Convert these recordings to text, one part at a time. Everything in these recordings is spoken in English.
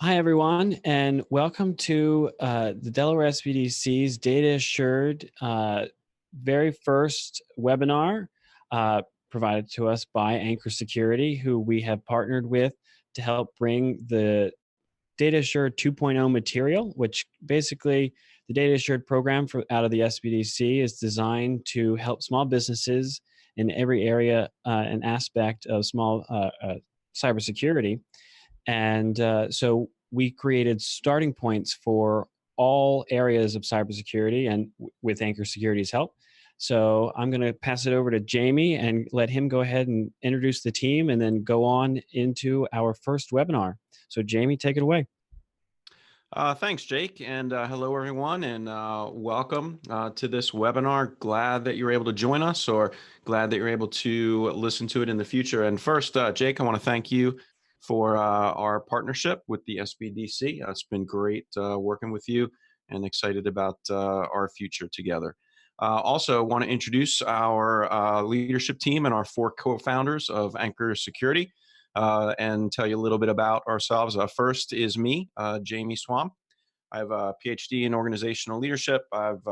Hi, everyone, and welcome to the Delaware SBDC's Data Assured very first webinar provided to us by Anchor Security, who we have partnered with to help bring the Data Assured 2.0 material, which basically the Data Assured program out of the SBDC is designed to help small businesses in every area and aspect of small cybersecurity. And so we created starting points for all areas of cybersecurity and with Anchor Security's help. So I'm going to pass it over to Jamie and let him go ahead and introduce the team and then go on into our first webinar. So Jamie, take it away. Thanks, Jake, and hello, everyone, and welcome to this webinar. Glad that you're able to join us, or glad that you're able to listen to it in the future. And first, Jake, I want to thank you for our partnership with the SBDC. It's been great working with you, and excited about our future together. Also, want to introduce our leadership team and our four co-founders of Anchor Security. And tell you a little bit about ourselves. First is me, Jamie Swamp. I have a PhD in organizational leadership. I've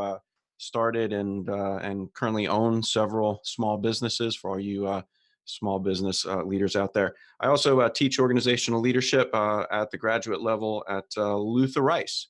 started and currently own several small businesses for all you small business leaders out there. I also teach organizational leadership at the graduate level at Luther Rice.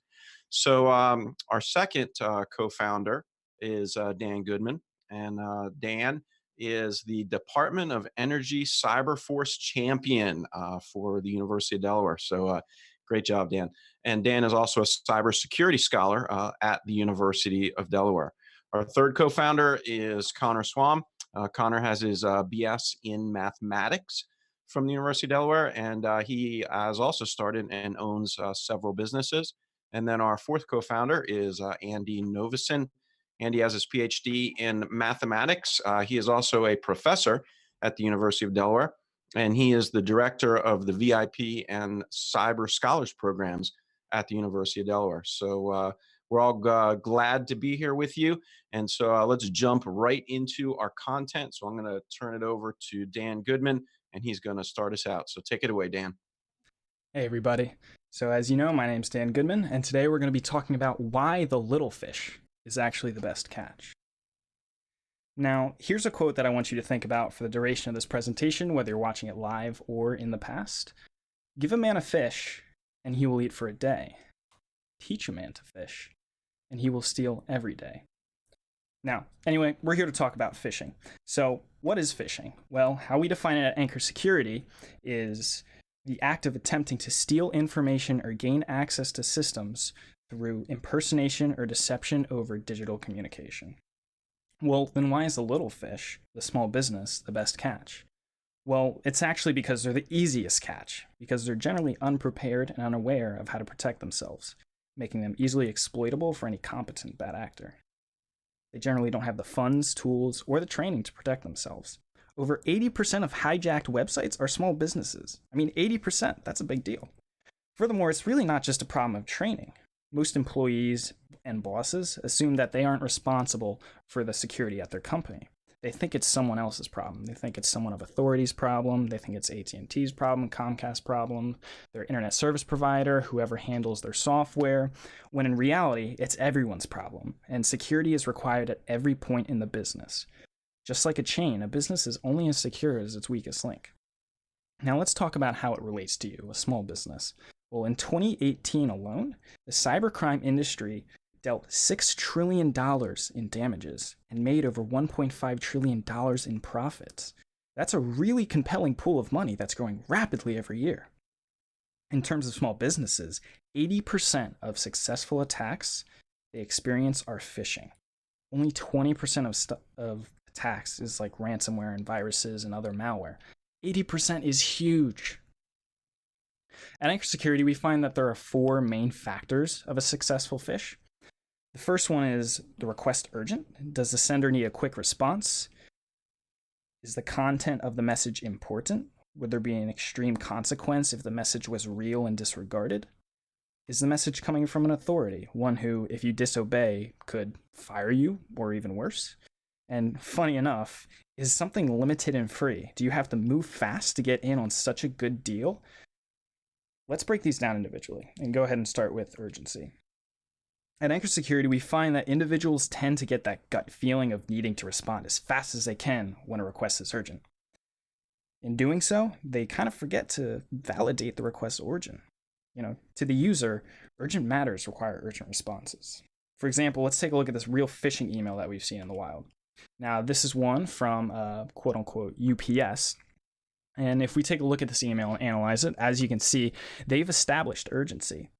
So our second co-founder is Dan Goodman, and Dan is the Department of Energy Cyber Force champion for the University of Delaware. So great job, Dan. And Dan is also a cybersecurity scholar at the University of Delaware. Our third co-founder is Connor Swam. Connor has his BS in mathematics from the University of Delaware, and he has also started and owns several businesses. And then our fourth co-founder is Andy Novison. Andy has his PhD in mathematics. He is also a professor at the University of Delaware, and he is the director of the VIP and Cyber Scholars programs at the University of Delaware. So we're all glad to be here with you. And so let's jump right into our content. So I'm going to turn it over to Dan Goodman, and he's going to start us out. So take it away, Dan. Hey everybody. So as you know, my name's Dan Goodman, and today we're going to be talking about why the little fish is actually the best catch. Now, here's a quote that I want you to think about for the duration of this presentation, whether you're watching it live or in the past. Give a man a fish, and he will eat for a day. Teach a man to fish, and he will steal every day. Now, anyway, we're here to talk about phishing. So, what is phishing? Well, how we define it at Anchor Security is the act of attempting to steal information or gain access to systems through impersonation or deception over digital communication. Well, then why is the little fish, the small business, the best catch? Well, it's actually because they're the easiest catch, because they're generally unprepared and unaware of how to protect themselves, making them easily exploitable for any competent bad actor. They generally don't have the funds, tools, or the training to protect themselves. Over 80% of hijacked websites are small businesses. I mean, 80%, that's a big deal. Furthermore, it's really not just a problem of training. Most employees and bosses assume that they aren't responsible for the security at their company. They think it's someone else's problem. They think it's someone of authority's problem. They think it's AT&T's problem, Comcast's problem, their internet service provider, whoever handles their software, when in reality, it's everyone's problem, and security is required at every point in the business. Just like a chain, a business is only as secure as its weakest link. Now let's talk about how it relates to you, a small business. Well, in 2018 alone, the cybercrime industry dealt $6 trillion in damages and made over $1.5 trillion in profits. That's a really compelling pool of money that's growing rapidly every year. In terms of small businesses, 80% of successful attacks they experience are phishing. Only 20% of attacks is like ransomware and viruses and other malware. 80% is huge. At Anchor Security, we find that there are four main factors of a successful phish. The first one is the request urgent. Does the sender need a quick response? Is the content of the message important? Would there be an extreme consequence if the message was real and disregarded? Is the message coming from an authority, one who, if you disobey, could fire you, or even worse? And funny enough, is something limited and free? Do you have to move fast to get in on such a good deal? Let's break these down individually and go ahead and start with urgency. At Anchor Security, we find that individuals tend to get that gut feeling of needing to respond as fast as they can when a request is urgent. In doing so, they kind of forget to validate the request's origin. To the user, urgent matters require urgent responses. For example, let's take a look at this real phishing email that we've seen in the wild. Now, this is one from quote unquote UPS. And if we take a look at this email and analyze it, as you can see, they've established urgency.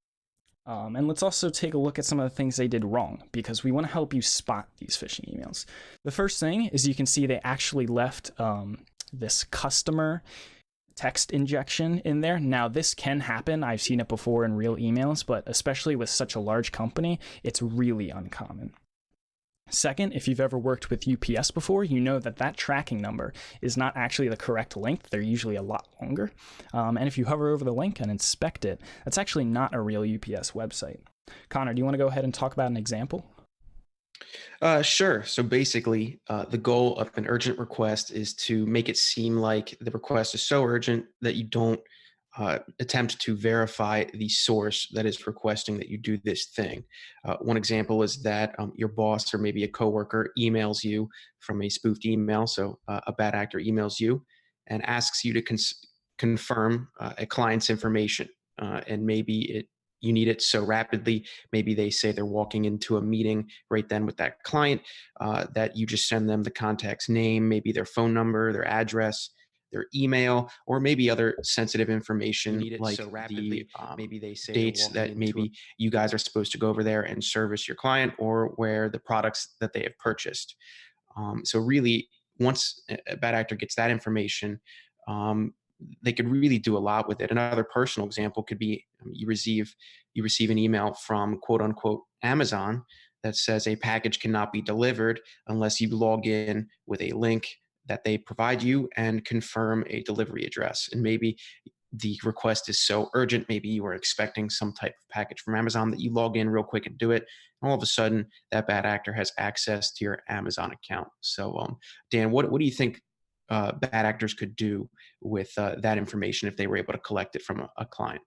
And let's also take a look at some of the things they did wrong, because we want to help you spot these phishing emails. The first thing is you can see they actually left this customer text injection in there. Now, this can happen. I've seen it before in real emails, but especially with such a large company, it's really uncommon. Second, if you've ever worked with UPS before, you know that tracking number is not actually the correct length. They're usually a lot longer. And if you hover over the link and inspect it, that's actually not a real UPS website. Connor, do you want to go ahead and talk about an example? Sure. So basically, the goal of an urgent request is to make it seem like the request is so urgent that you don't attempt to verify the source that is requesting that you do this thing. One example is that your boss or maybe a coworker emails you from a spoofed email. So a bad actor emails you and asks you to confirm a client's information, and maybe you need it so rapidly. Maybe they say they're walking into a meeting right then with that client, that you just send them the contact's name, maybe their phone number, their address, their email, or maybe other sensitive information like so rapidly. Maybe they say dates that maybe you guys are supposed to go over there and service your client, or where the products that they have purchased. So really, once a bad actor gets that information, they could really do a lot with it. Another personal example could be you receive an email from quote unquote Amazon that says a package cannot be delivered unless you log in with a link that they provide you and confirm a delivery address. And maybe the request is so urgent, maybe you were expecting some type of package from Amazon, that you log in real quick and do it. And all of a sudden, that bad actor has access to your Amazon account. So, Dan, what do you think bad actors could do with that information if they were able to collect it from a client?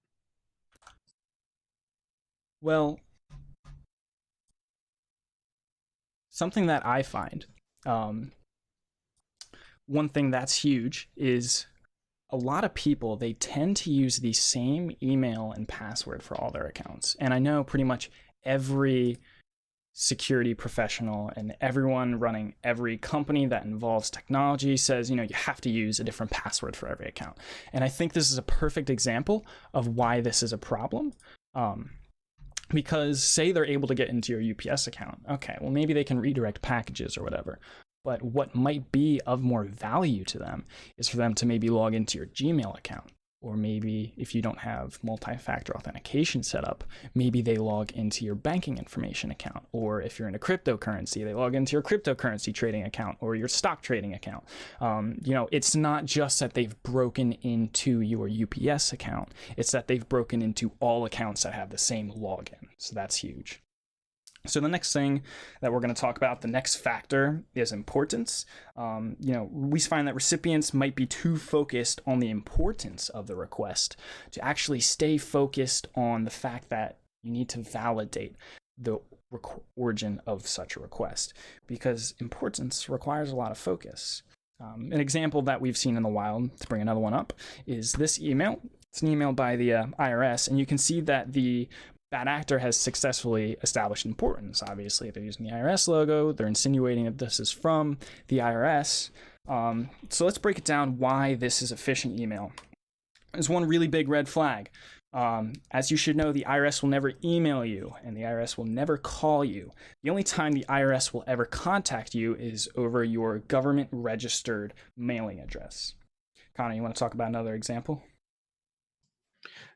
Well, something that I find, one thing that's huge is a lot of people, they tend to use the same email and password for all their accounts. And I know pretty much every security professional and everyone running every company that involves technology says, you have to use a different password for every account. And I think this is a perfect example of why this is a problem. Because say they're able to get into your UPS account. Okay, well, maybe they can redirect packages or whatever. But what might be of more value to them is for them to maybe log into your Gmail account. Or maybe if you don't have multi-factor authentication set up, maybe they log into your banking information account. Or if you're in a cryptocurrency, they log into your cryptocurrency trading account or your stock trading account. It's not just that they've broken into your UPS account. It's that they've broken into all accounts that have the same login. So that's huge. So the next thing that we're going to talk about, the next factor, is importance. We find that recipients might be too focused on the importance of the request to actually stay focused on the fact that you need to validate the origin of such a request, because importance requires a lot of focus. An example that we've seen in the wild, to bring another one up, is this email. It's an email by the IRS, and you can see that the bad actor has successfully established importance. Obviously, they're using the IRS logo. They're insinuating that this is from the IRS. So let's break it down why this is a phishing email. There's one really big red flag. As you should know, the IRS will never email you, and the IRS will never call you. The only time the IRS will ever contact you is over your government-registered mailing address. Connor, you want to talk about another example?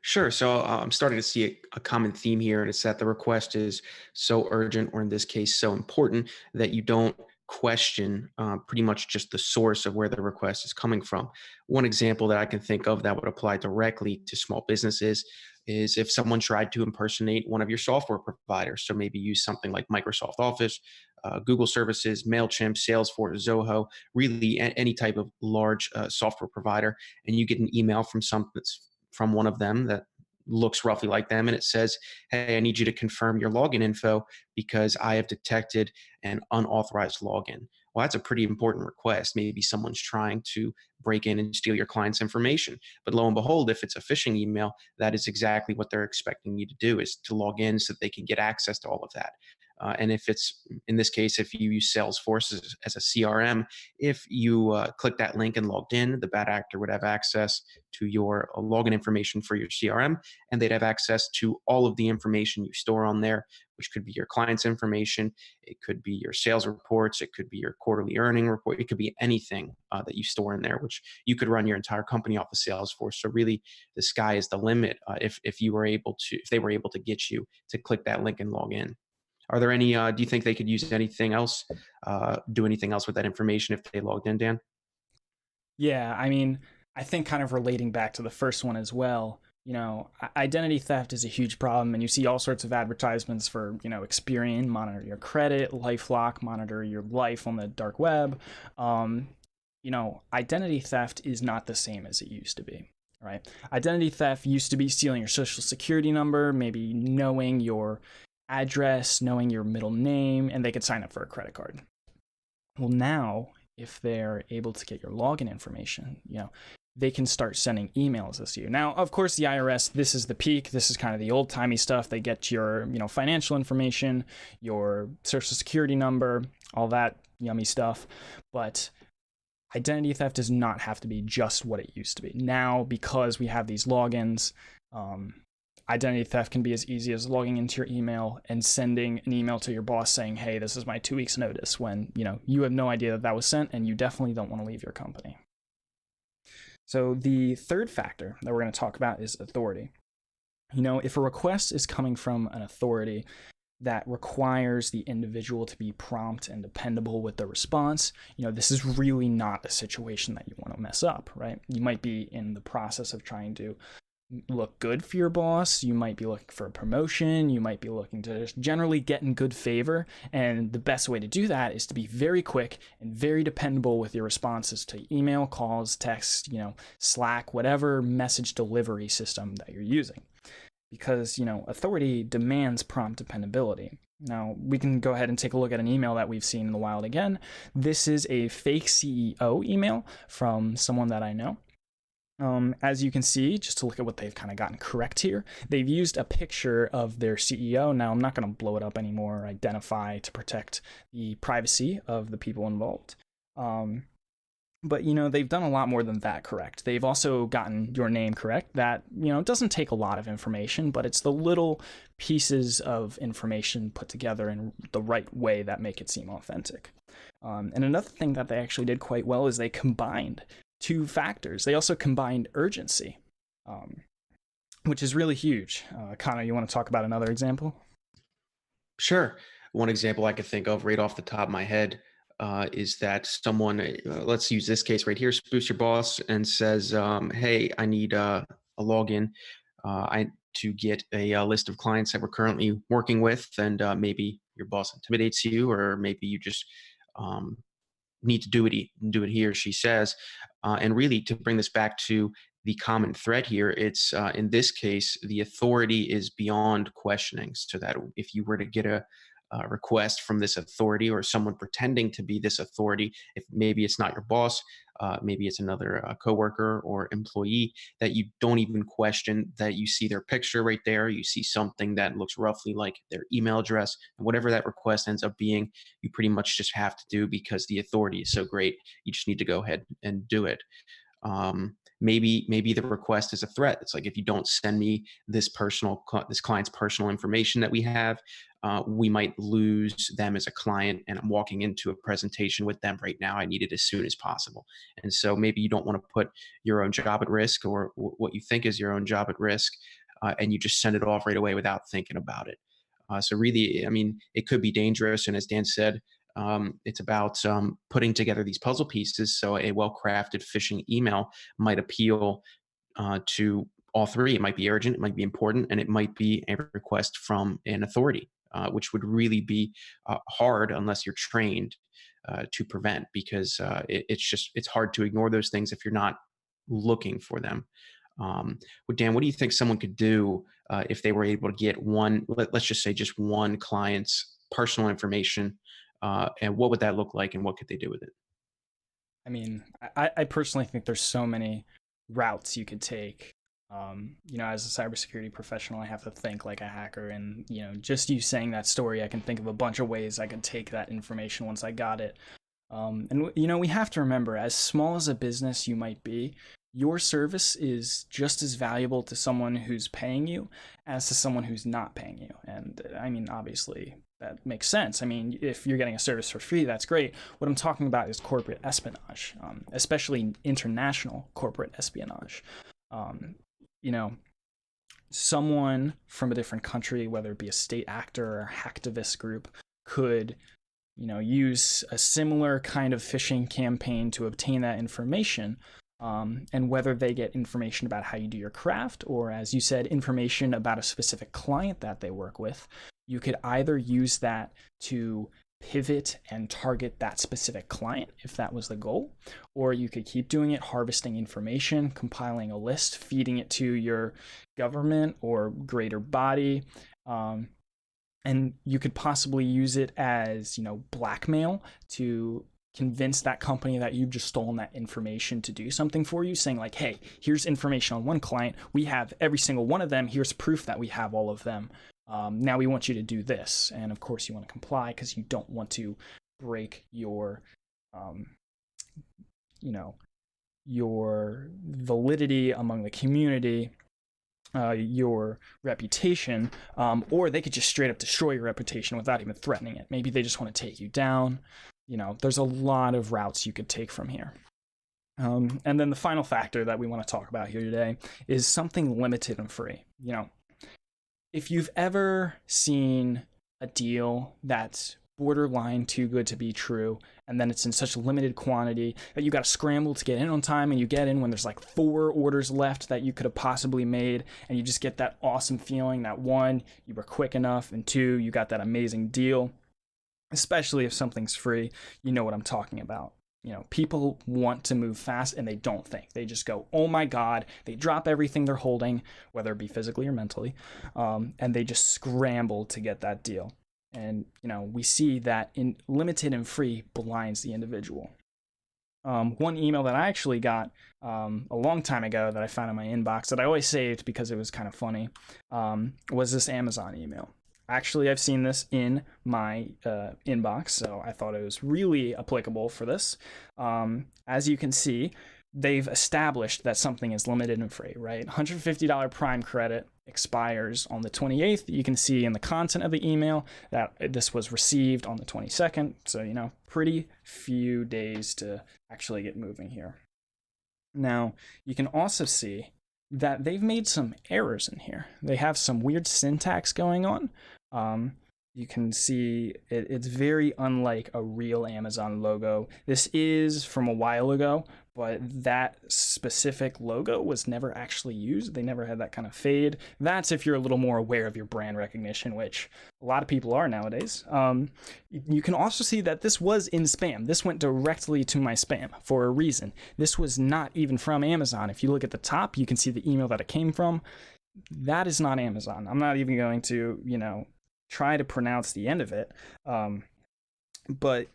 Sure. So I'm starting to see a common theme here, and it's that the request is so urgent, or in this case, so important, that you don't question pretty much just the source of where the request is coming from. One example that I can think of that would apply directly to small businesses is if someone tried to impersonate one of your software providers. So maybe use something like Microsoft Office, Google Services, MailChimp, Salesforce, Zoho, really any type of large software provider, and you get an email from one of them that looks roughly like them, and it says, hey, I need you to confirm your login info because I have detected an unauthorized login. Well, that's a pretty important request. Maybe someone's trying to break in and steal your client's information. But lo and behold, if it's a phishing email, that is exactly what they're expecting you to do, is to log in so that they can get access to all of that. And if it's, in this case, if you use Salesforce as a CRM, if you click that link and logged in, the bad actor would have access to your login information for your CRM, and they'd have access to all of the information you store on there, which could be your client's information, it could be your sales reports, it could be your quarterly earning report, it could be anything that you store in there, which you could run your entire company off of Salesforce. So really, the sky is the limit if you were able to, if they were able to get you to click that link and log in. Are there any? Do you think they could use anything else, do anything else with that information if they logged in, Dan? Yeah, I mean, I think kind of relating back to the first one as well, identity theft is a huge problem, and you see all sorts of advertisements for, Experian, monitor your credit, LifeLock, monitor your life on the dark web. Identity theft is not the same as it used to be, right? Identity theft used to be stealing your social security number, maybe knowing your address, knowing your middle name, and they could sign up for a credit card. Well, now, if they're able to get your login information, they can start sending emails as you. Now, of course, the IRS, this is the peak. This is kind of the old timey stuff. They get your, financial information, your social security number, all that yummy stuff. But identity theft does not have to be just what it used to be. Now, because we have these logins, identity theft can be as easy as logging into your email and sending an email to your boss saying, hey, this is my 2 weeks notice, when you have no idea that was sent, and you definitely don't want to leave your company. So the third factor that we're going to talk about is authority. If a request is coming from an authority that requires the individual to be prompt and dependable with the response, this is really not a situation that you want to mess up, right? You might be in the process of trying to look good for your boss, you might be looking for a promotion, you might be looking to just generally get in good favor, and the best way to do that is to be very quick and very dependable with your responses to email, calls, text, Slack, whatever message delivery system that you're using, because authority demands prompt dependability. Now, we can go ahead and take a look at an email that we've seen in the wild again. This is a fake CEO email from someone that I know. As you can see, just to look at what they've kind of gotten correct here, they've used a picture of their CEO. Now, I'm not going to blow it up anymore or identify to protect the privacy of the people involved. But, they've done a lot more than that correct. They've also gotten your name correct. That, doesn't take a lot of information, but it's the little pieces of information put together in the right way that make it seem authentic. And another thing that they actually did quite well is they combined two factors. They also combined urgency, which is really huge. Connor, you want to talk about another example? Sure. One example I could think of right off the top of my head is that someone, let's use this case right here, spoofs your boss and says, hey, I need a login to get a list of clients that we're currently working with. And maybe your boss intimidates you, or maybe you just need to do it he or she says. And really, to bring this back to the common thread here, it's in this case, the authority is beyond questioning. So that if you were to get a request from this authority, or someone pretending to be this authority, if maybe it's not your boss, maybe it's another coworker or employee, that you don't even question, that you see their picture right there, you see something that looks roughly like their email address, and whatever that request ends up being, you pretty much just have to do because the authority is so great. You just need to go ahead and do it. Maybe the request is a threat. It's like, if you don't send me this client's personal information that we have, we might lose them as a client, and I'm walking into a presentation with them right now. I need it as soon as possible. And so maybe you don't want to put your own job at risk, or what you think is your own job at risk, and you just send it off right away without thinking about it. So really, I mean, it could be dangerous. And as Dan said, it's about putting together these puzzle pieces. So a well-crafted phishing email might appeal to all three. It might be urgent, it might be important, and it might be a request from an authority, which would really be hard unless you're trained to prevent, because it's hard to ignore those things if you're not looking for them. Well, Dan, what do you think someone could do if they were able to get let's just say just one client's personal information, and what would that look like, and what could they do with it? I mean, I personally think there's so many routes you could take. As a cybersecurity professional, I have to think like a hacker, and just you saying that story, I can think of a bunch of ways I could take that information once I got it. We have to remember, as small as a business you might be, your service is just as valuable to someone who's paying you as to someone who's not paying you. And I mean, obviously, that makes sense. I mean, if you're getting a service for free, that's great. What I'm talking about is corporate espionage, especially international corporate espionage. Um, you know, Someone from a different country, whether it be a state actor or a hacktivist group, could use a similar kind of phishing campaign to obtain that information. And whether they get information about how you do your craft, or as you said, information about a specific client that they work with, you could either use that to pivot and target that specific client if that was the goal, or you could keep doing it, harvesting information, compiling a list, feeding it to your government or greater body. And you could possibly use it as blackmail to convince that company that you've just stolen that information to do something for you, saying like, hey, here's information on one client, we have every single one of them, here's proof that we have all of them. Now we want you to do this, and of course you want to comply because you don't want to break your your validity among the community, your reputation, or they could just straight up destroy your reputation without even threatening it. Maybe they just want to take you down. There's a lot of routes you could take from here. And then the final factor that we want to talk about here today is something limited and free. If you've ever seen a deal that's borderline too good to be true, and then it's in such limited quantity that you got to scramble to get in on time, and you get in when there's like 4 orders left that you could have possibly made, and you just get that awesome feeling that 1, you were quick enough, and 2, you got that amazing deal. Especially if something's free, you know what I'm talking about. People want to move fast, and they don't think. They just go, oh my God. They drop everything they're holding, whether it be physically or mentally, and they just scramble to get that deal. And, we see that in limited and free blinds the individual. One email that I actually got a long time ago that I found in my inbox that I always saved because it was kind of funny, was this Amazon email. Actually, I've seen this in my inbox, so I thought it was really applicable for this. As you can see, they've established that something is limited and free, right? $150 Prime credit expires on the 28th. You can see in the content of the email that this was received on the 22nd. So, pretty few days to actually get moving here. Now, you can also see that they've made some errors in here. They have some weird syntax going on. You can see it's very unlike a real Amazon logo. This is from a while ago, but that specific logo was never actually used. They never had that kind of fade. That's if you're a little more aware of your brand recognition, which a lot of people are nowadays. You can also see that this was in spam. This went directly to my spam for a reason. This was not even from Amazon. If you look at the top, you can see the email that it came from. That is not Amazon. I'm not even going to, try to pronounce the end of it. But,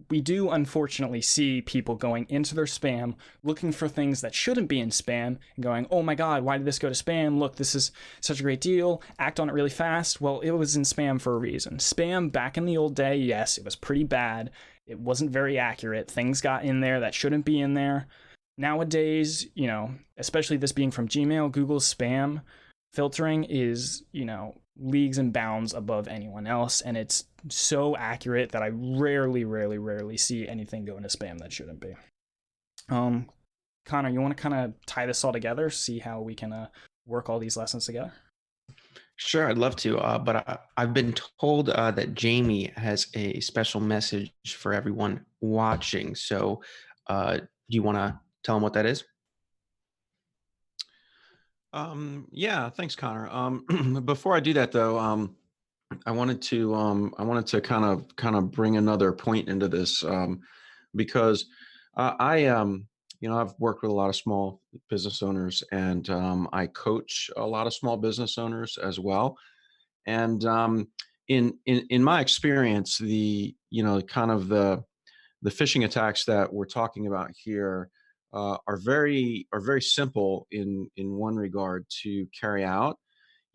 we do unfortunately see people going into their spam, looking for things that shouldn't be in spam, and going, oh my God, why did this go to spam? Look, this is such a great deal. Act on it really fast. Well, it was in spam for a reason. Spam back in the old day, yes, it was pretty bad. It wasn't very accurate. Things got in there that shouldn't be in there. Nowadays, especially this being from Gmail, Google's spam filtering is, leagues and bounds above anyone else, and it's so accurate that I rarely see anything go into spam that shouldn't be. Connor, you want to kind of tie this all together, see how we can work all these lessons together? Sure, I'd love to, but I've been told that Jamie has a special message for everyone watching. So do you want to tell them what that is? Yeah, thanks, Connor. Before I do that, though, I wanted to kind of bring another point into this, because I I've worked with a lot of small business owners, and I coach a lot of small business owners as well. And in my experience, kind of the phishing attacks that we're talking about here are very simple in one regard to carry out.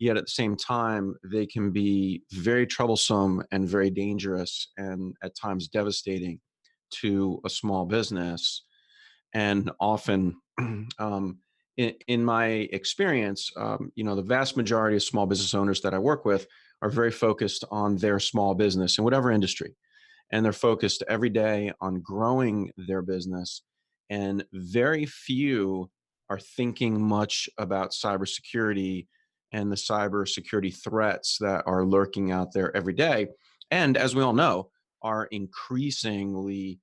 Yet at the same time, they can be very troublesome and very dangerous, and at times devastating to a small business. And often, in my experience, the vast majority of small business owners that I work with are very focused on their small business in whatever industry, and they're focused every day on growing their business. And very few are thinking much about cybersecurity and the cybersecurity threats that are lurking out there every day. And as we all know, are increasingly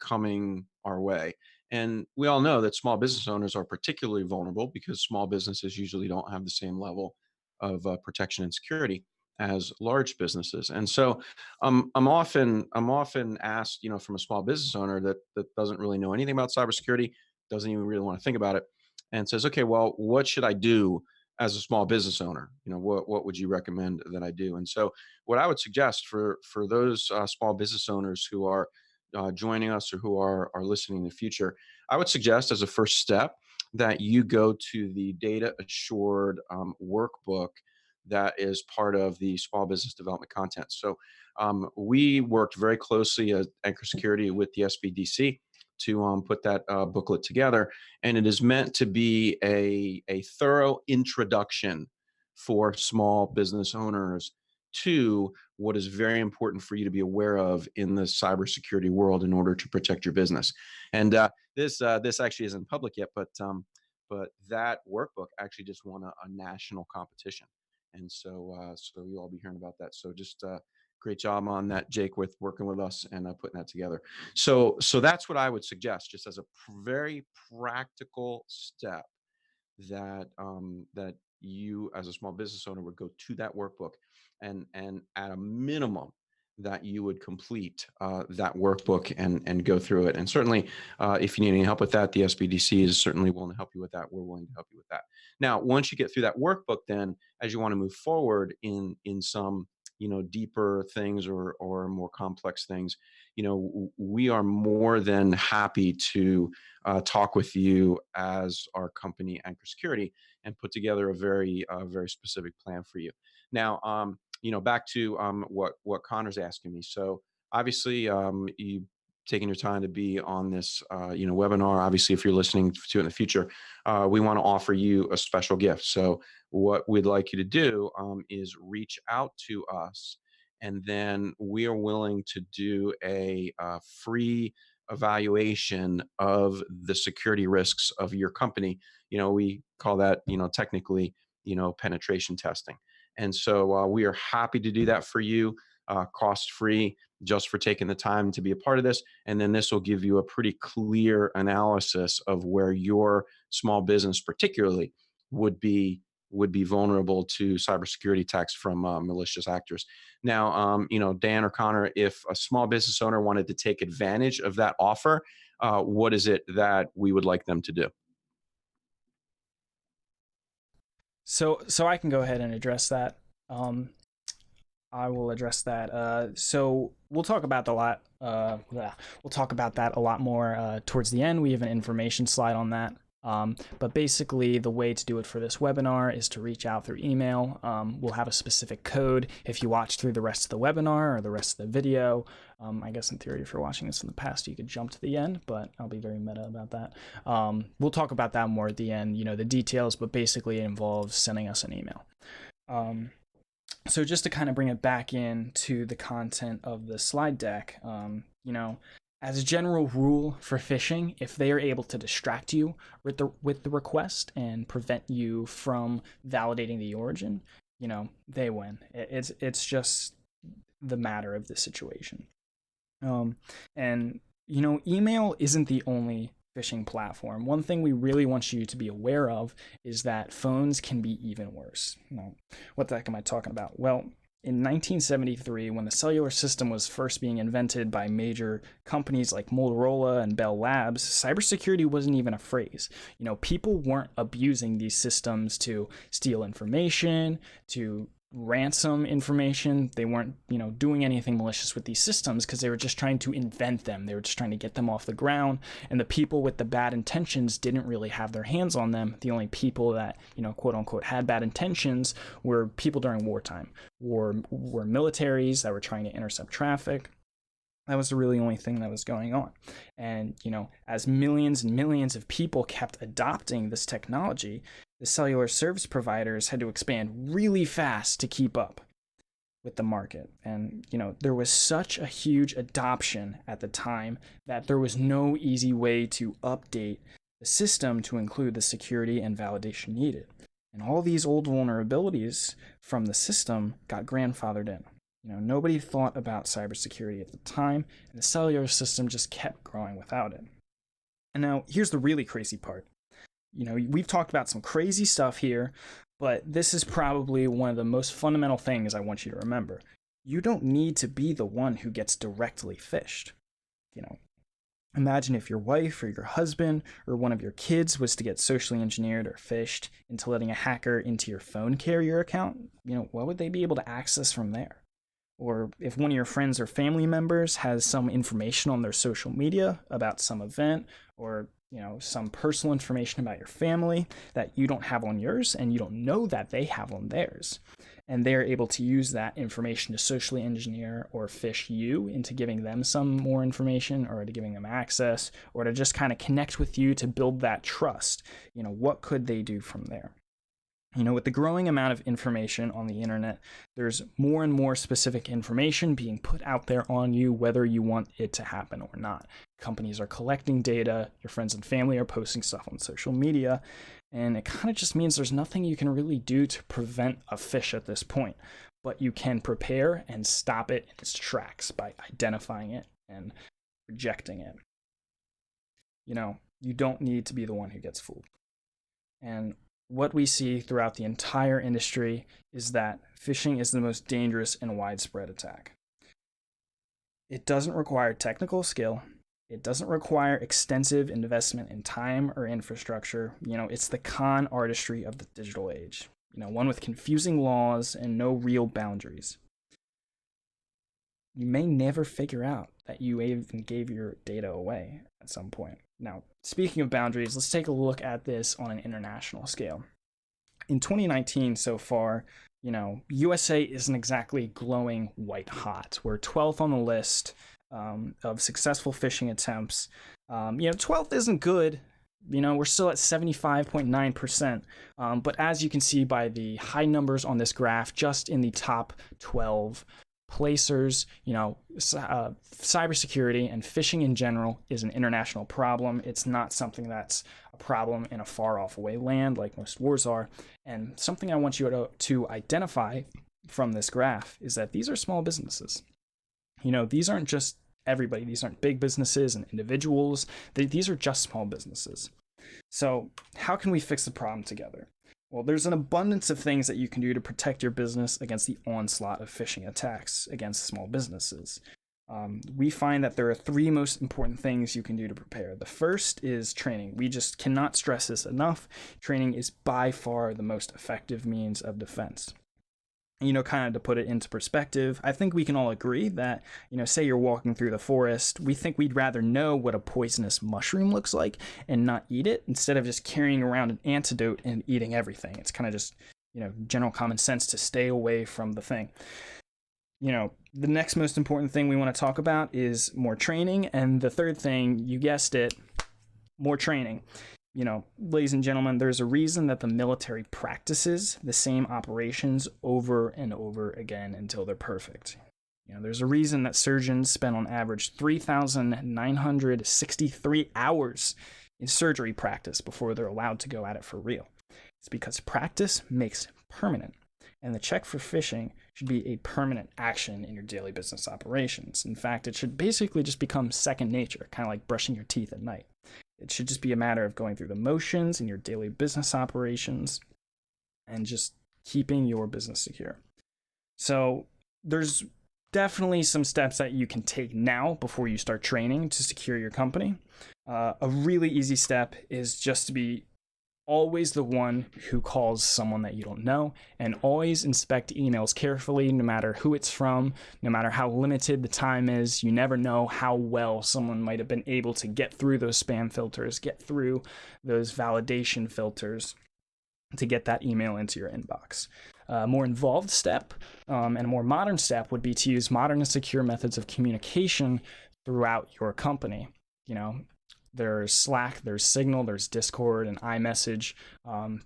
coming our way. And we all know that small business owners are particularly vulnerable because small businesses usually don't have the same level of protection and security as large businesses. And so I'm often asked, from a small business owner that doesn't really know anything about cybersecurity, doesn't even really want to think about it, and says, "Okay, well, what should I do as a small business owner? What would you recommend that I do?" And so, what I would suggest for those small business owners who are joining us or who are listening in the future, I would suggest as a first step that you go to the data assured workbook that is part of the small business development content. So we worked very closely at Anchor Security with the SBDC to put that booklet together, and it is meant to be a thorough introduction for small business owners to what is very important for you to be aware of in the cybersecurity world in order to protect your business. And this actually isn't public yet, but that workbook actually just won a national competition, and so you'll all be hearing about that. So just great job on that, Jake, with working with us and putting that together. So that's what I would suggest, just as a very practical step, that you as a small business owner would go to that workbook, and at a minimum that you would complete that workbook and go through it. And certainly, if you need any help with that, the SBDC is certainly willing to help you with that. We're willing to help you with that. Now, once you get through that workbook, then as you want to move forward in some deeper things or more complex things, we are more than happy to talk with you as our company Anchor Security and put together a very specific plan for you. Now, back to what Connor's asking me. So obviously, you taking your time to be on this webinar. Obviously, if you're listening to it in the future, we want to offer you a special gift. So what we'd like you to do is reach out to us, and then we are willing to do a free evaluation of the security risks of your company. We call that, technically, penetration testing. And so we are happy to do that for you, cost free, just for taking the time to be a part of this. And then this will give you a pretty clear analysis of where your small business, particularly, would be vulnerable to cybersecurity attacks from malicious actors. Now, Dan or Connor, if a small business owner wanted to take advantage of that offer, what is it that we would like them to do? So I can go ahead and address that. I will address that. So we'll talk about we'll talk about that a lot more towards the end. We have an information slide on that. But basically, the way to do it for this webinar is to reach out through email. We'll have a specific code. If you watch through the rest of the webinar or the rest of the video, I guess in theory, if you're watching this in the past, you could jump to the end, but I'll be very meta about that. We'll talk about that more at the end, the details, but basically it involves sending us an email. So just to kind of bring it back into the content of the slide deck, as a general rule for phishing, if they are able to distract you with the request and prevent you from validating the origin, they win. It's just the matter of the situation. And email isn't the only phishing platform. One thing we really want you to be aware of is that phones can be even worse. What the heck am I talking about? Well, In 1973, when the cellular system was first being invented by major companies like Motorola and Bell Labs, cybersecurity wasn't even a phrase. People weren't abusing these systems to steal information, to ransom information. They weren't, doing anything malicious with these systems because they were just trying to invent them. They were just trying to get them off the ground. And the people with the bad intentions didn't really have their hands on them. The only people that, quote unquote, had bad intentions were people during wartime, were militaries that were trying to intercept traffic. That was the really only thing that was going on. And, as millions and millions of people kept adopting this technology, the cellular service providers had to expand really fast to keep up with the market. And, there was such a huge adoption at the time that there was no easy way to update the system to include the security and validation needed. And all these old vulnerabilities from the system got grandfathered in. Nobody thought about cybersecurity at the time, and the cellular system just kept growing without it. And now, here's the really crazy part. We've talked about some crazy stuff here, but this is probably one of the most fundamental things I want you to remember. You don't need to be the one who gets directly phished. Imagine if your wife or your husband or one of your kids was to get socially engineered or phished into letting a hacker into your phone carrier account. What would they be able to access from there? Or if one of your friends or family members has some information on their social media about some event or some personal information about your family that you don't have on yours and you don't know that they have on theirs, and they're able to use that information to socially engineer or phish you into giving them some more information or to giving them access or to just kind of connect with you to build that trust, what could they do from there? With the growing amount of information on the internet, there's more and more specific information being put out there on you, whether you want it to happen or not. Companies are collecting data, your friends and family are posting stuff on social media, and it kind of just means there's nothing you can really do to prevent a phish at this point. But you can prepare and stop it in its tracks by identifying it and rejecting it. You don't need to be the one who gets fooled. And what we see throughout the entire industry is that phishing is the most dangerous and widespread attack. It doesn't require technical skill. It doesn't require extensive investment in time or infrastructure. It's the con artistry of the digital age. One with confusing laws and no real boundaries. You may never figure out that you even gave your data away at some point. Now, speaking of boundaries, let's take a look at this on an international scale. In 2019 so far, USA isn't exactly glowing white hot. We're 12th on the list of successful phishing attempts. 12th isn't good. We're still at 75.9%. But as you can see by the high numbers on this graph, just in the top 12 placers, cybersecurity and phishing in general is an international problem. It's not something that's a problem in a far off away land like most wars are. And something I want you to identify from this graph is that these are small businesses. These aren't just everybody. These aren't big businesses and individuals. These are just small businesses. So how can we fix the problem together? Well, there's an abundance of things that you can do to protect your business against the onslaught of phishing attacks against small businesses. We find that there are three most important things you can do to prepare. The first is training. We just cannot stress this enough. Training is by far the most effective means of defense. Kind of to put it into perspective, I think we can all agree that, say you're walking through the forest, we think we'd rather know what a poisonous mushroom looks like and not eat it instead of just carrying around an antidote and eating everything. It's kind of just, general common sense to stay away from the thing. The next most important thing we want to talk about is more training. And the third thing, you guessed it, more training. Ladies and gentlemen, there's a reason that the military practices the same operations over and over again until they're perfect. There's a reason that surgeons spend on average 3,963 hours in surgery practice before they're allowed to go at it for real. It's because practice makes permanent. And the check for phishing should be a permanent action in your daily business operations. In fact, it should basically just become second nature, kind of like brushing your teeth at night. It should just be a matter of going through the motions in your daily business operations and just keeping your business secure. So there's definitely some steps that you can take now before you start training to secure your company. A really easy step is just to be always the one who calls someone that you don't know, and always inspect emails carefully, no matter who it's from, no matter how limited the time is. You never know how well someone might have been able to get through those spam filters, get through those validation filters to get that email into your inbox. A more involved step and a more modern step would be to use modern and secure methods of communication throughout your company. There's Slack, there's Signal, there's Discord, and iMessage.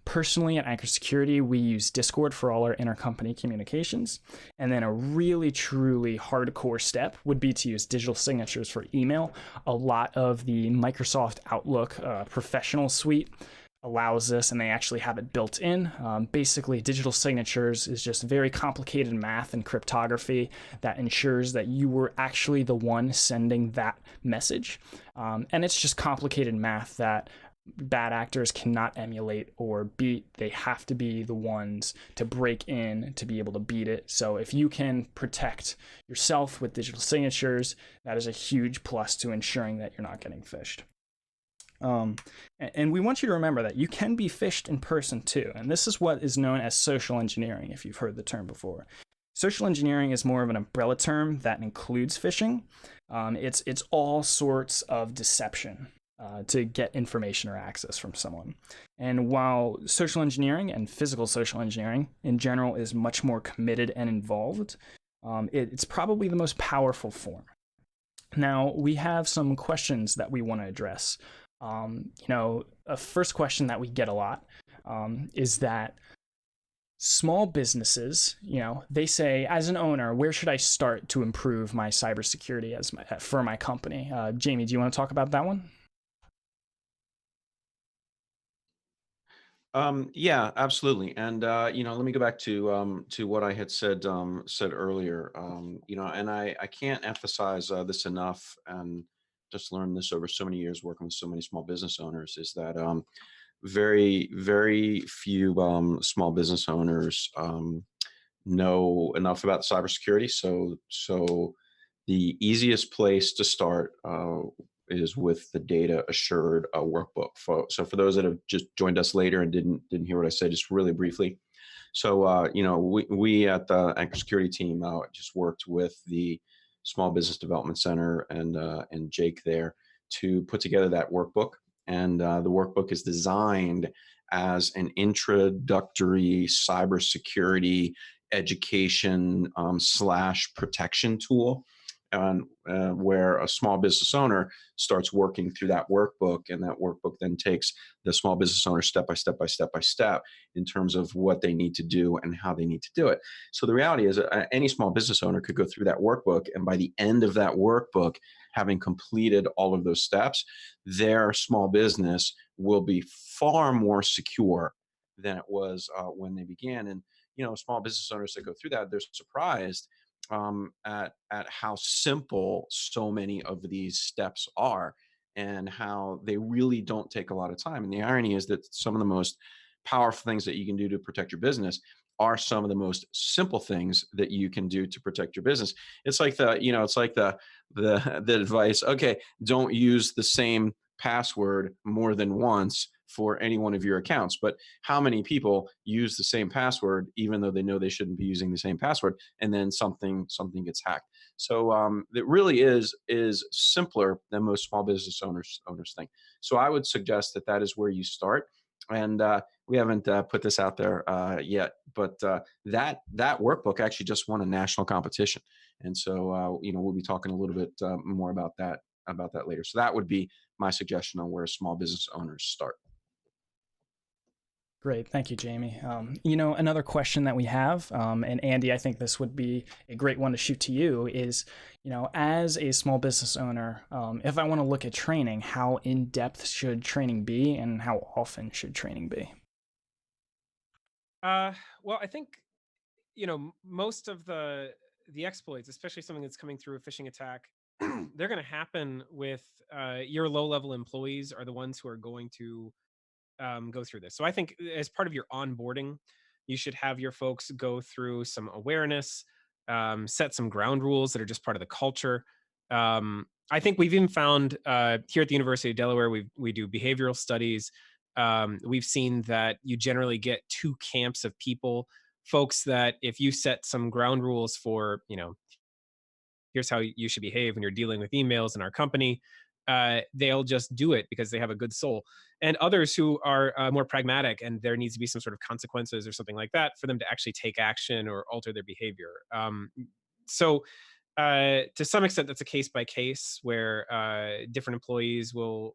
Personally, at Anchor Security, we use Discord for all our intercompany communications. And then a really, truly hardcore step would be to use digital signatures for email. A lot of the Microsoft Outlook professional suite allows this, and they actually have it built in. Basically, digital signatures is just very complicated math and cryptography that ensures that you were actually the one sending that message. And it's just complicated math that bad actors cannot emulate or beat. They have to be the ones to break in to be able to beat it. So if you can protect yourself with digital signatures, that is a huge plus to ensuring that you're not getting phished. And we want you to remember that you can be phished in person too. And this is what is known as social engineering, if you've heard the term before. Social engineering is more of an umbrella term that includes phishing. It's all sorts of deception to get information or access from someone. And while social engineering and physical social engineering in general is much more committed and involved, it's probably the most powerful form. Now, we have some questions that we want to address. A first question that we get a lot is that small businesses, they say, as an owner, where should I start to improve my cybersecurity for my company? Jamie, do you want to talk about that one? Yeah, absolutely. And let me go back to what I had said earlier. And I can't emphasize this enough, and just learned this over so many years working with so many small business owners, is that very, very few small business owners know enough about cybersecurity. So the easiest place to start is with the Data Assured workbook. So for those that have just joined us later and didn't hear what I said, just really briefly. So we at the Anchor Security team just worked with the Small Business Development Center and Jake there to put together that workbook. And the workbook is designed as an introductory cybersecurity education / protection tool, and where a small business owner starts working through that workbook, and that workbook then takes the small business owner step by step by step by step in terms of what they need to do and how they need to do it. So the reality is any small business owner could go through that workbook, and by the end of that workbook, having completed all of those steps, their small business will be far more secure than it was when they began. And small business owners that go through that, they're surprised at how simple so many of these steps are, and how they really don't take a lot of time. And the irony is that some of the most powerful things that you can do to protect your business are some of the most simple things that you can do to protect your business. It's like the advice, okay, don't use the same password more than once for any one of your accounts. But how many people use the same password even though they know they shouldn't be using the same password, and then something gets hacked? So it really is simpler than most small business owners think. So I would suggest that is where you start. And we haven't put this out there yet, but that workbook actually just won a national competition, and so we'll be talking a little bit more about that later. So that would be my suggestion on where small business owners start. Great. Thank you, Jamie. Another question that we have, and Andy, I think this would be a great one to shoot to you, is, as a small business owner, if I want to look at training, how in-depth should training be, and how often should training be? Well, I think, most of the exploits, especially something that's coming through a phishing attack, they're going to happen with your low-level employees are the ones who are going to go through this. So I think as part of your onboarding, You should have your folks go through some awareness, set some ground rules that are just part of the culture. I think we've even found here at the University of Delaware, we do behavioral studies. We've seen that you generally get two camps of people: folks that if you set some ground rules for, here's how you should behave when you're dealing with emails in our company, they'll just do it because they have a good soul. And others who are more pragmatic, and there needs to be some sort of consequences or something like that for them to actually take action or alter their behavior. So to some extent, that's a case by case where different employees will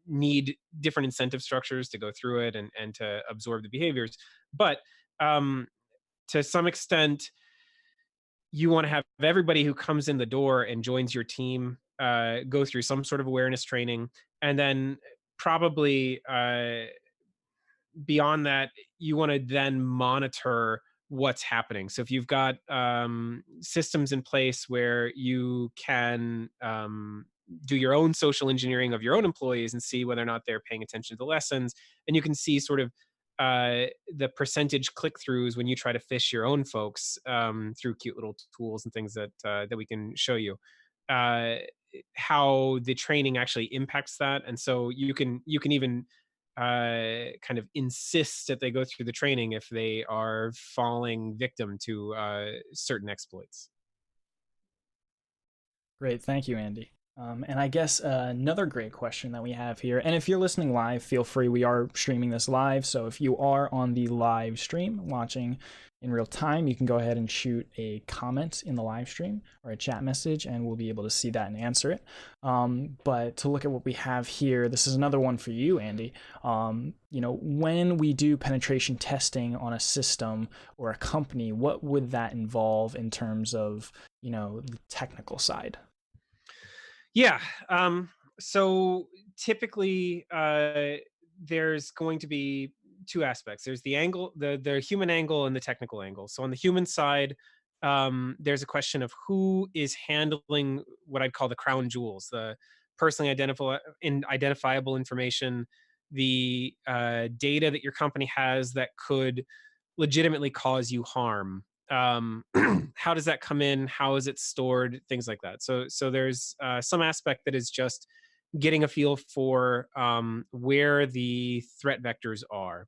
need different incentive structures to go through it and to absorb the behaviors. But um, to some extent, you want to have everybody who comes in the door and joins your team go through some sort of awareness training, and then probably beyond that, you want to then monitor what's happening. So if you've got systems in place where you can do your own social engineering of your own employees and see whether or not they're paying attention to the lessons, and you can see sort of the percentage click throughs when you try to fish your own folks through cute little tools and things that we can show you. Uh, how the training actually impacts that, and so you can even kind of insist that they go through the training if they are falling victim to certain exploits. Great, thank you, Andy. And I guess another great question that we have here, and if you're listening live, feel free. We are streaming this live, so if you are on the live stream watching in real time, you can go ahead and shoot a comment in the live stream or a chat message, and we'll be able to see that and answer it. But to look at what we have here, this is another one for you, Andy. When we do penetration testing on a system or a company, what would that involve in terms of, the technical side? Yeah. So typically, there's going to be two aspects. There's the angle, the human angle, and the technical angle. So on the human side, there's a question of who is handling what I'd call the crown jewels, the personally identifiable information, the data that your company has that could legitimately cause you harm. How does that come in? How is it stored? Things like that. So there's some aspect that is just getting a feel for where the threat vectors are.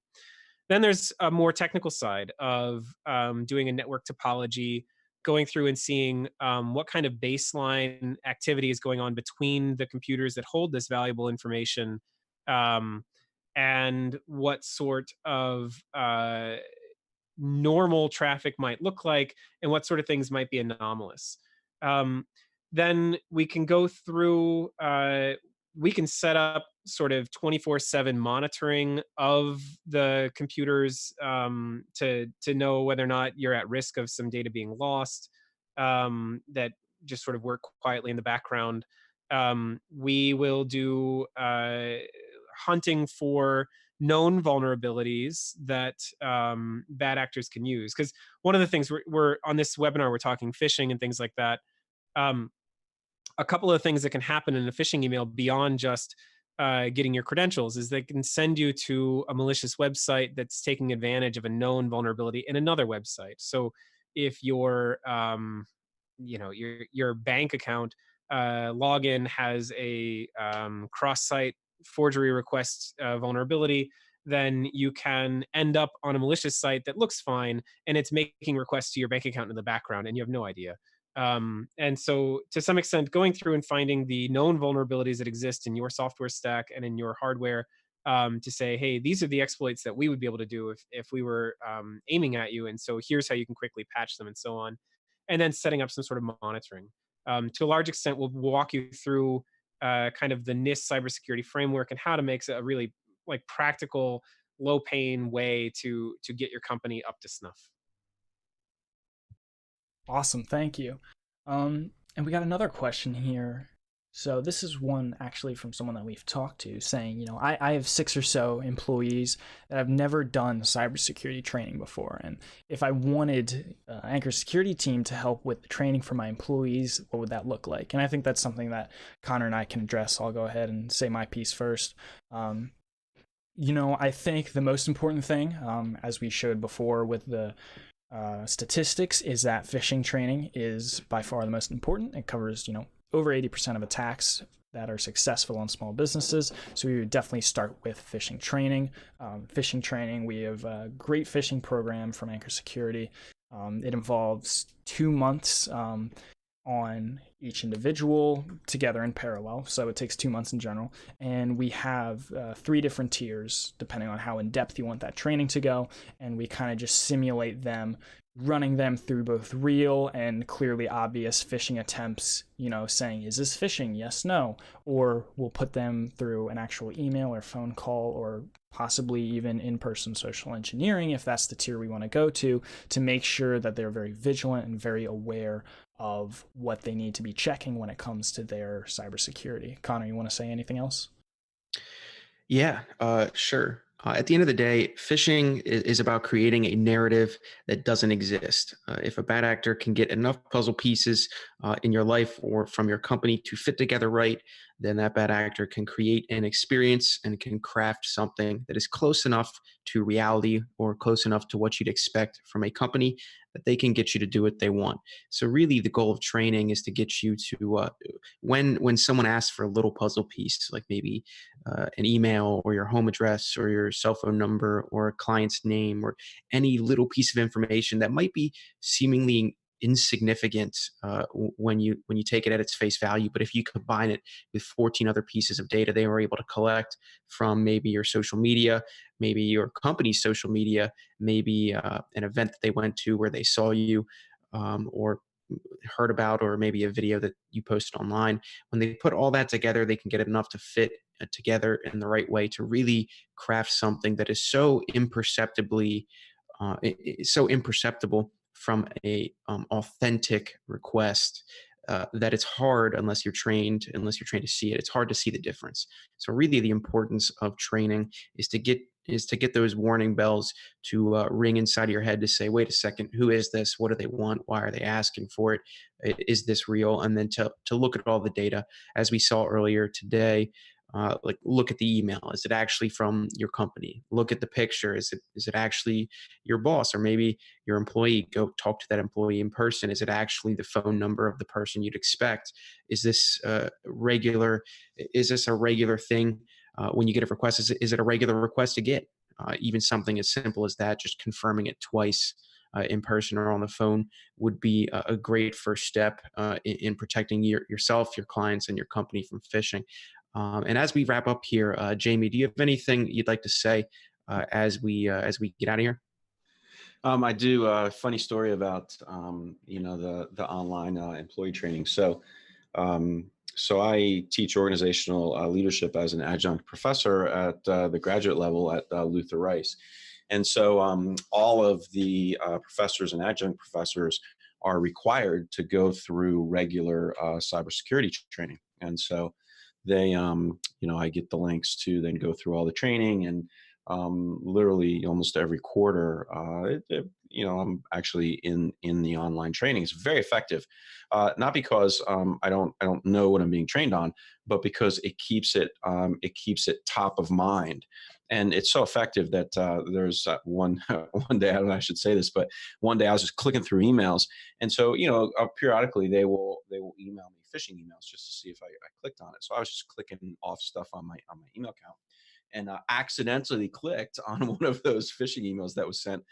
Then there's a more technical side of doing a network topology, going through and seeing what kind of baseline activity is going on between the computers that hold this valuable information, um, and what sort of normal traffic might look like, and what sort of things might be anomalous. Um, then we can go through, we can set up sort of 24/7 monitoring of the computers to know whether or not you're at risk of some data being lost, that just sort of work quietly in the background. We will do hunting for known vulnerabilities that bad actors can use. Because one of the things we're on this webinar, we're talking phishing and things like that. Um, a couple of things that can happen in a phishing email beyond just getting your credentials is they can send you to a malicious website that's taking advantage of a known vulnerability in another website. So if your bank account login has a cross-site forgery request vulnerability, then you can end up on a malicious site that looks fine and it's making requests to your bank account in the background and you have no idea. And so to some extent, going through and finding the known vulnerabilities that exist in your software stack and in your hardware, to say, hey, these are the exploits that we would be able to do if we were aiming at you. And so here's how you can quickly patch them and so on. And then setting up some sort of monitoring. To a large extent, we'll walk you through kind of the NIST cybersecurity framework and how to make a really like practical, low pain way to get your company up to snuff. Awesome, thank you. And we got another question here. So this is one actually from someone that we've talked to saying, I have 6 or so employees that have never done cybersecurity training before. And if I wanted Anchor security team to help with the training for my employees, what would that look like? And I think that's something that Connor and I can address. I'll go ahead and say my piece first. I think the most important thing, as we showed before with the statistics, is that phishing training is by far the most important. It covers, over 80% of attacks that are successful on small businesses. So we would definitely start with phishing training. Phishing training, we have a great phishing program from Anchor Security. It involves 2 months on each individual together in parallel. So it takes 2 months in general. And we have 3 different tiers depending on how in depth you want that training to go. And we kind of just simulate them, running them through both real and clearly obvious phishing attempts, saying, is this phishing? Yes, no. Or we'll put them through an actual email or phone call, or possibly even in-person social engineering, if that's the tier we want to go to make sure that they're very vigilant and very aware of what they need to be checking when it comes to their cybersecurity. Connor, you want to say anything else? Yeah, sure. At the end of the day, phishing is about creating a narrative that doesn't exist. If a bad actor can get enough puzzle pieces in your life or from your company to fit together right, then that bad actor can create an experience and can craft something that is close enough to reality or close enough to what you'd expect from a company that they can get you to do what they want. So really, the goal of training is to get you to when someone asks for a little puzzle piece, like maybe an email or your home address or your cell phone number or a client's name or any little piece of information that might be seemingly insignificant when you take it at its face value, but if you combine it with 14 other pieces of data they were able to collect from maybe your social media, maybe your company's social media, maybe an event that they went to where they saw you, or heard about, or maybe a video that you posted online. When they put all that together, they can get enough to fit together in the right way to really craft something that is so imperceptibly so imperceptible from a authentic request, that it's hard unless you're trained to see it. It's hard to see the difference. So really, the importance of training is to get those warning bells to ring inside of your head to say, wait a second, who is this? What do they want? Why are they asking for it? Is this real? And then to look at all the data, as we saw earlier today. Like, look at the email. Is it actually from your company? Look at the picture. Is it actually your boss or maybe your employee? Go talk to that employee in person. Is it actually the phone number of the person you'd expect? Is this regular? Is this a regular thing when you get a request? Is it a regular request to get? Even something as simple as that, just confirming it twice in person or on the phone, would be a great first step in protecting yourself, your clients, and your company from phishing. And as we wrap up here, Jamie, do you have anything you'd like to say as we get out of here? I do a funny story about the online employee training. So I teach organizational leadership as an adjunct professor at the graduate level at Luther Rice, and so all of the professors and adjunct professors are required to go through regular cybersecurity training, and so I get the links to then go through all the training, and literally almost every quarter, I'm actually in the online training. It's very effective, not because I don't know what I'm being trained on, but because it keeps it top of mind, and it's so effective that there's one one day, I don't know, I should say this, but one day I was just clicking through emails, and so periodically they will email me phishing emails just to see if I clicked on it. So I was just clicking off stuff on my email account, and accidentally clicked on one of those phishing emails that was sent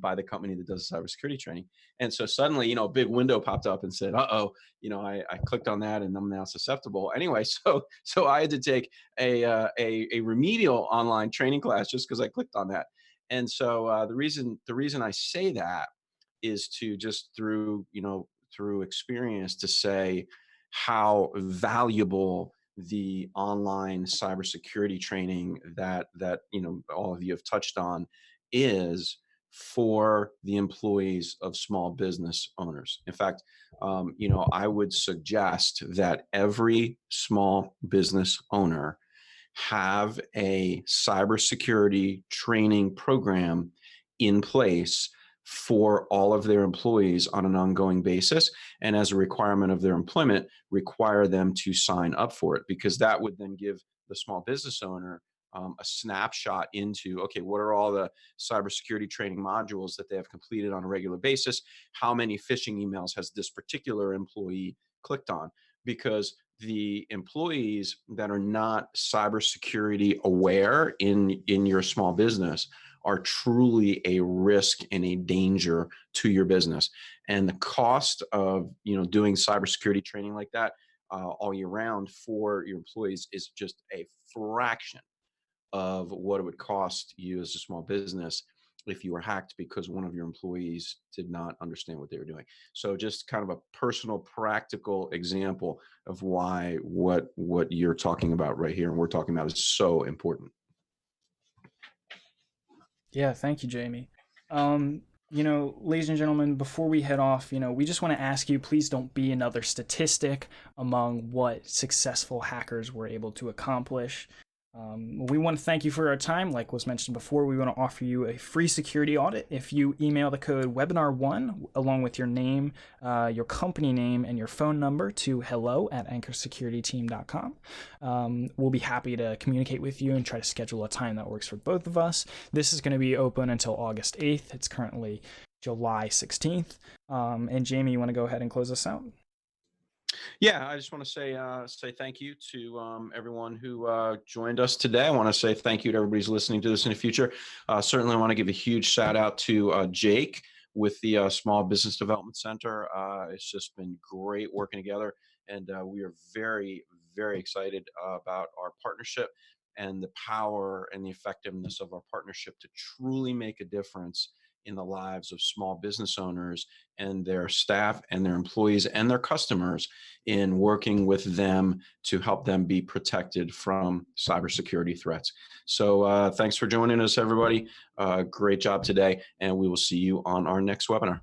by the company that does cybersecurity training. And so suddenly, a big window popped up and said, "Uh-oh, I clicked on that and I'm now susceptible." Anyway, so I had to take a remedial online training class just because I clicked on that. And so the reason I say that is to just through experience to say how valuable the online cybersecurity training that all of you have touched on is for the employees of small business owners. In fact, I would suggest that every small business owner have a cybersecurity training program in place for all of their employees on an ongoing basis, and as a requirement of their employment, require them to sign up for it, because that would then give the small business owner a snapshot into, okay, what are all the cybersecurity training modules that they have completed on a regular basis? How many phishing emails has this particular employee clicked on? Because the employees that are not cybersecurity aware in your small business are truly a risk and a danger to your business. And the cost of doing cybersecurity training like that all year round for your employees is just a fraction of what it would cost you as a small business if you were hacked because one of your employees did not understand what they were doing. So just kind of a personal, practical example of why what you're talking about right here and we're talking about is so important. Yeah, thank you, Jamie. Ladies and gentlemen, before we head off, we just want to ask you, please don't be another statistic among what successful hackers were able to accomplish. We want to thank you for our time. Like was mentioned before, we want to offer you a free security audit if you email the code webinar1 along with your name, your company name, and your phone number to hello@anchorsecurityteam.com. We'll be happy to communicate with you and try to schedule a time that works for both of us. This is going to be open until August 8th. It's currently July 16th. And Jamie, you want to go ahead and close us out? Yeah, I just want to say thank you to everyone who joined us today. I want to say thank you to everybody who's listening to this in the future. Certainly, I want to give a huge shout out to Jake with the Small Business Development Center. It's just been great working together, and we are very, very excited about our partnership and the power and the effectiveness of our partnership to truly make a difference in the lives of small business owners and their staff and their employees and their customers in working with them to help them be protected from cybersecurity threats. So thanks for joining us, everybody. Great job today, and we will see you on our next webinar.